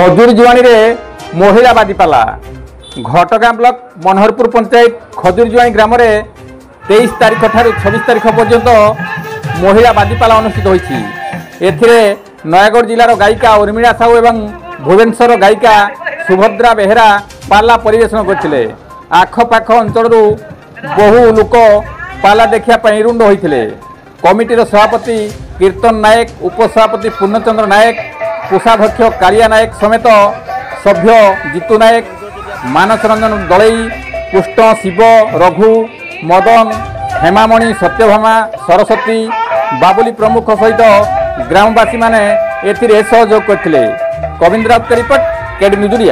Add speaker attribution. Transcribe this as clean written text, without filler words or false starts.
Speaker 1: खजुरीजुआणी रे महिला बादीपाला घटगाँ ब्लॉक मनोहरपुर पंचायत खजुरीजुआणी ग्राम रे 23 तारीख ठारू 26 तारीख पर्यंत महिला बादीपाला अनुष्ठित होईछि। एथिरे नयगढ़ जिलार गायिका उर्मिला साहू एवं भुवनेश्वर गायिका सुभद्रा बेहेरा पाला परिवेशन करथिले। आखपाख अंचलरू बहु लोक पाला देखा रुंड होइथिले। कमिटीर सभापति कीर्तन नायक, उपसभापति पूर्णचंद्र नायक, कोषाध्यक्ष कालिया नायक समेत सभ्य जीतू नायक, मानस रंजन दलई, कृष्ण, शिव, रघु, मदन, हेमामणि, सत्यभामा, सरस्वती, बाबुली प्रमुख सहित ग्रामवासी माने एथिरे सहयोग करथिले। Kavindra Raut report, KD news.